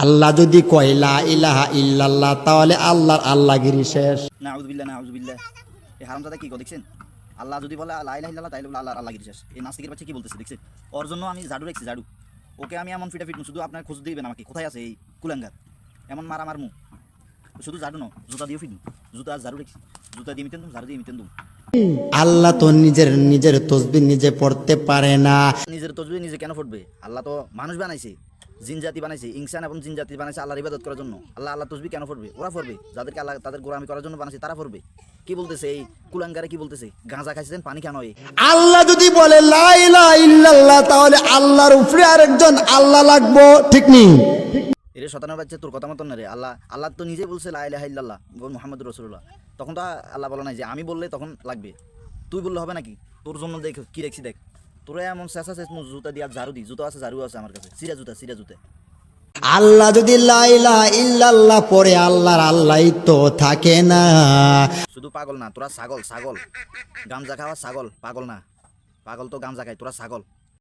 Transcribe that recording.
আল্লাহ যদি কয় লা ইলাহা ইল্লাল্লাহ তাহলে আল্লাহর আল্লাহগিরি শেষ। নাউযুবিল্লাহ নাউযুবিল্লাহ। এই হারামজাদা কি দেখছেন? আল্লাহ যদি বলে লা ইলাহা ইল্লাল্লাহ তাইলে বলে আল্লাহর আল্লাহগিরি শেষ। এই নাস্তিকের বাচ্চা কি বলতেছে দেখছেন? ওর জন্য আমি ঝাড়ু রেখেছি, ঝাড়ু। ওকে আমি এমন ফিটা শুধু আপনার খোঁজ দিবেন আমাকে কোথায় আছে এই কুলাঙ্গার, এমন মারা মারমু। শুধু ঝাড়ু ন, জুতা দিয়ে ফিটুন। জুতা আর ঝাড়ু রেখেছি, জুতা দিয়ে মিতেন দুম, ঝাড়ু দিয়ে মিতেন দুম। আল্লাহ তো নিজের তসবিহ নিজে পড়তে পারে না। নিজের তসবিহ নিজে কেন পড়বে? আল্লাহ তো মানুষ বানাইছে, জিন জাতি বানাইছে, ইনসান এবং জিন জাতি বানাইছে আল্লাহর ইবাদত করার জন্য। আল্লাহ তসবিহ কেন পড়বে? ওরা পড়বে যাদেরকে আল্লাহ তাদের গোলামি করার জন্য বানাইছে, তারা পড়বে। কি বলতেছে এই কুলাঙ্গারে? কি বলতেছে? গাঁজা খাইছেন, পানি কেন? আল্লাহ যদি বলে লা ইলাহা ইল্লাল্লাহ তাহলে আল্লাহর উপরে আরেকজন আল্লাহ লাগবো, ঠিক নেই? এরে শতানের বাচ্চা, তোর কথা মতন না রে। আল্লাহ তো নিজে বলছে লা ইলাহা ইল্লাল্লাহ মুহাম্মাদুর রাসূলুল্লাহ। তখন তো আল্লাহ বলে নাই যে আমি বললে তখন লাগবে, তুই বললে হবে নাকি? তোর জন্য দেখ কি রেখছি, দেখ তোরা এমন শেষা শেষ জুতা দিয়ে ঝাড়ু দি, জুতো আছে, ঝাড়ু আছে আমার কাছে, সিরা জুতা। আল্লাহ যদি লা ইলাহা ইল্লাল্লাহ পড়ে আল্লাহর আল্লাহই তো থাকে না। শুধু পাগল না, তোরা ছাগল। গামজা খাওয়া ছাগল, পাগল না। পাগল তো গামজা খায়, তোরা ছাগল।